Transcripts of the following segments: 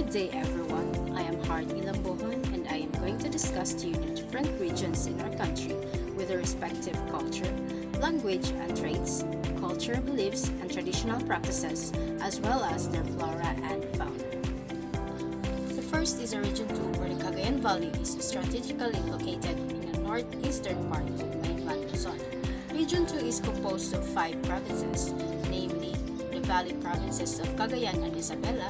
Good day everyone, I am Hardy Lambohon and I am going to discuss to you the different regions in our country with their respective culture, language and traits, cultural beliefs and traditional practices, as well as their flora and fauna. The first is Region 2, where the Cagayan Valley is strategically located in the northeastern part of mainland Luzon. Region 2 is composed of 5 provinces, namely the Valley provinces of Cagayan and Isabela,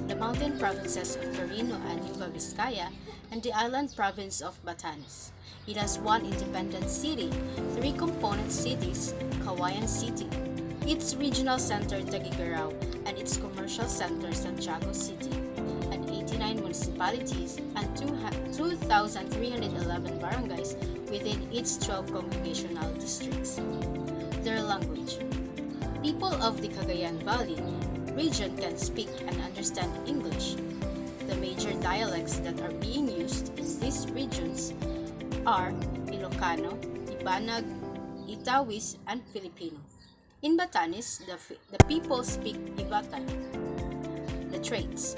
the mountain provinces of Carino and Nueva Vizcaya, and the island province of Batanes. It has one independent city, 3 component cities, Kawayan City, its regional center Tagigaraw, and its commercial center Santiago City, and 89 municipalities and 2,311 barangays within its 12 congregational districts. Their language. People of the Cagayan Valley region can speak and understand English. The major dialects that are being used in these regions are Ilocano, Ibanag, Itawis, and Filipino. In Batanes, the people speak Ivatan. The traits.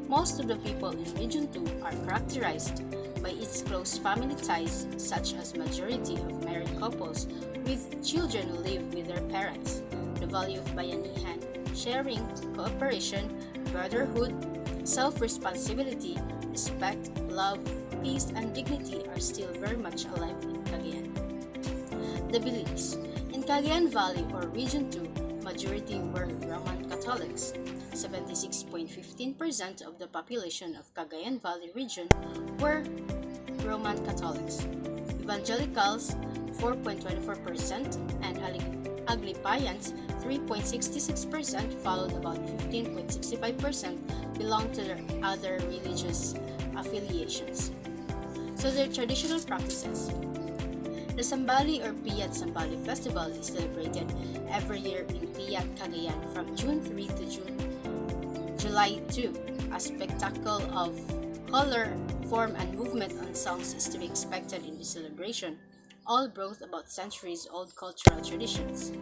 Most of the people in Region 2 are characterized by its close family ties, such as majority of married couples with children who live with their parents. The value of bayanihan, sharing, cooperation, brotherhood, self-responsibility, respect, love, peace, and dignity are still very much alive in Cagayan. The beliefs. In Cagayan Valley or Region 2, majority were Roman Catholics. 76.15% of the population of Cagayan Valley region were Roman Catholics. Evangelicals 4.24% and Aglipayans 3.66%, followed about 15.65% belong to their other religious affiliations. So their traditional practices. The Sambali or Piyat Sambali Festival is celebrated every year in Piyat, Cagayan from June 3 to July 2. A spectacle of color, form, and movement on songs is to be expected in the celebration, all brought about centuries-old cultural traditions.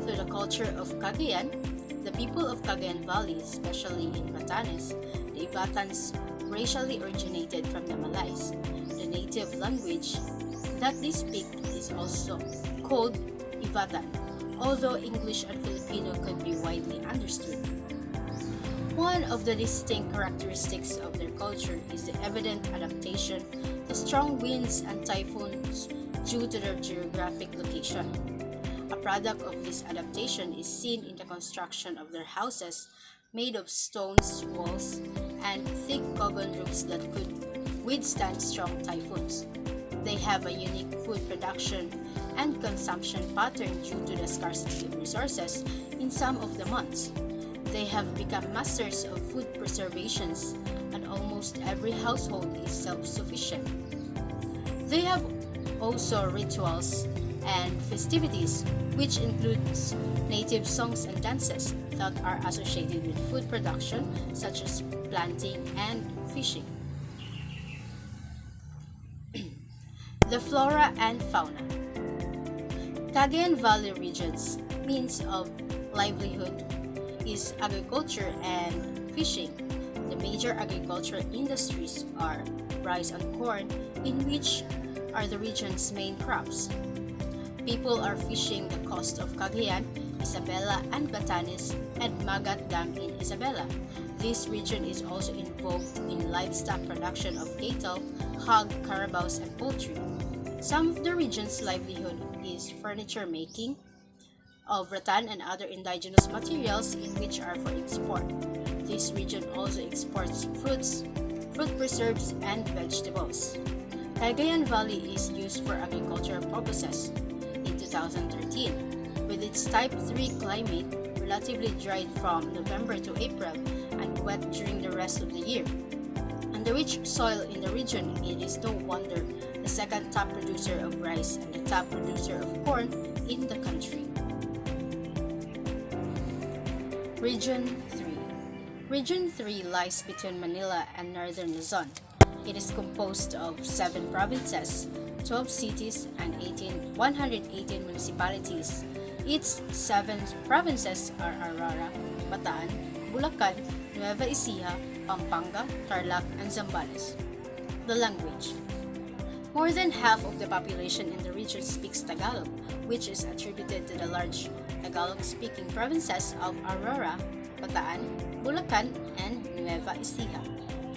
To the culture of Cagayan, the people of Cagayan Valley, especially in Batanes, the Ibatans racially originated from the Malays. The native language that they speak is also called Ivatan, although English and Filipino could be widely understood. One of the distinct characteristics of their culture is the evident adaptation to strong winds and typhoons due to their geographic location. A product of this adaptation is seen in the construction of their houses made of stones, walls, and thick cogon roofs that could withstand strong typhoons. They have a unique food production and consumption pattern due to the scarcity of resources in some of the months. They have become masters of food preservations, and almost every household is self-sufficient. They have also rituals and festivities, which includes native songs and dances that are associated with food production, such as planting and fishing. The flora and fauna. Cagayan Valley region's means of livelihood is agriculture and fishing. The major agricultural industries are rice and corn, in which are the region's main crops. People are fishing the coast of Cagayan, Isabela, and Batanes, and Magat Dam in Isabela. This region is also involved in livestock production of cattle, hog, carabaos, and poultry. Some of the region's livelihood is furniture making of rattan and other indigenous materials in which are for export. This region also exports fruits, fruit preserves, and vegetables. Cagayan Valley is used for agricultural purposes. In 2013, with its type 3 climate, relatively dry from November to April and wet during the rest of the year, and the rich soil in the region, it is no wonder the second top producer of rice and the top producer of corn in the country. Region 3. Region 3 lies between Manila and Northern Luzon. It is composed of 7 provinces, 12 cities, and 118 municipalities. Its 7 provinces are Aurora, Bataan, Bulacan, Nueva Ecija, Pampanga, Tarlac, and Zambales. The language. More than half of the population in the region speaks Tagalog, which is attributed to the large Tagalog-speaking provinces of Aurora, Bataan, Bulacan, and Nueva Ecija.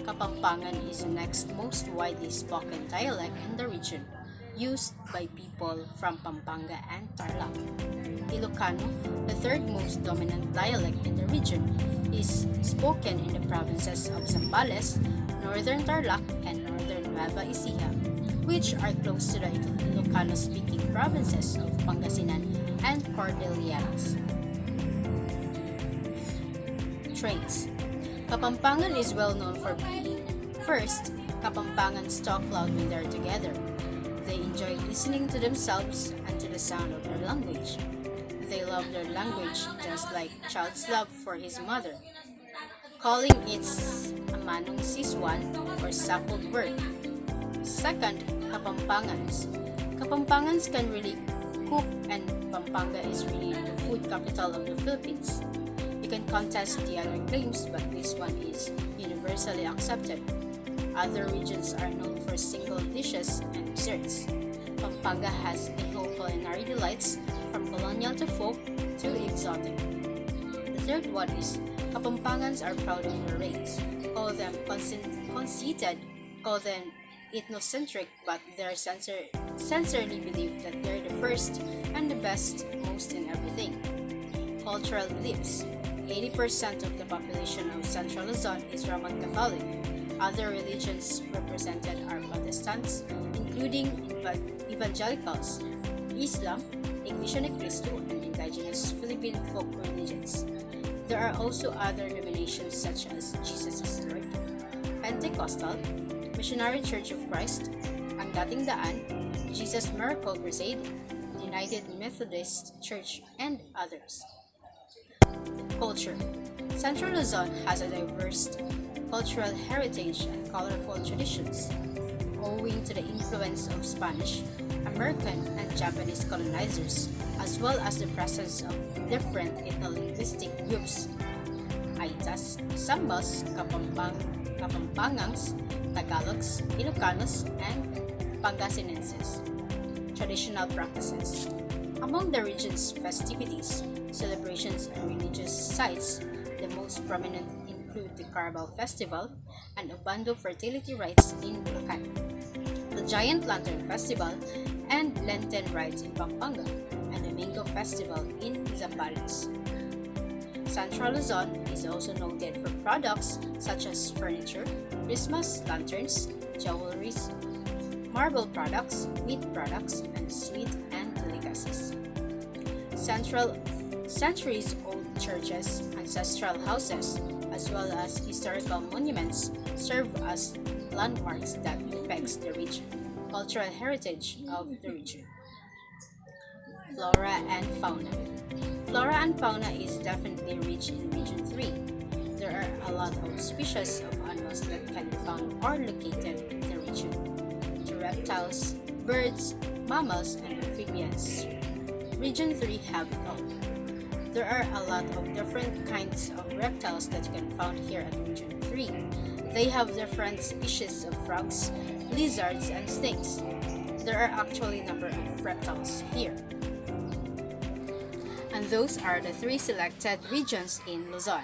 Kapampangan is the next most widely spoken dialect in the region, used by people from Pampanga and Tarlac. Ilocano, the third most dominant dialect in the region, is spoken in the provinces of Zambales, Northern Tarlac, and Northern Nueva Ecija, which are close to the Ilocano-speaking provinces of Pangasinan and Cordilleras. Traits. Kapampangan is well known for being, first, Kapampangans talk loud when they are together. They enjoy listening to themselves and to the sound of their language. They love their language just like a child's love for his mother, calling it a manong siswan or sampled word. Second, Kapampangans. Kapampangans can really cook, and Pampanga is really the food capital of the Philippines. You can contest the other claims, but this one is universally accepted. Other regions are known for single dishes and desserts. Pampanga has the whole culinary delights, from colonial to folk to exotic. The third one is Kapampangans are proud of their race. Call them conceited, call them ethnocentric, but they're sincerely believe that they're the first and the best, most in everything. Cultural beliefs. 80% of the population of Central Luzon is Roman Catholic. Other religions represented are Protestants, including evangelicals, Islam, Iglesia ni Cristo, and indigenous Philippine folk religions. There are also other denominations such as Jesus is Lord, Pentecostal, Missionary Church of Christ, Ang Dating Daan, Jesus Miracle Crusade, United Methodist Church, and others. Culture. Central Luzon has a diverse cultural heritage and colorful traditions. Owing to the influence of Spanish, American, and Japanese colonizers, as well as the presence of different ethno-linguistic groups, Aitas, Sambas, Kapampangangs, Tagalogs, Ilocanos, and Pangasinenses. Traditional practices. Among the region's festivities, celebrations, and religious sites, the most prominent include the Carabao Festival and Obando fertility rites in Bulacan, the Giant Lantern Festival and Lenten rites in Pampanga, and the Mango Festival in Zambales. Central Luzon is also noted for products such as furniture, Christmas lanterns, jewelries, marble products, meat products, and sweet and delicacies. Centuries-old churches, ancestral houses, as well as historical monuments serve as landmarks that depicts the rich cultural heritage of the region. Flora and fauna. Flora and fauna is definitely rich in Region 3. There are a lot of species of animals that can be found or located in the region. To reptiles, birds, mammals, and amphibians. Region 3 have it all. There are a lot of different kinds of reptiles that you can find here at Region 3. They have different species of frogs, lizards, and snakes. There are actually a number of reptiles here. And those are the 3 selected regions in Luzon.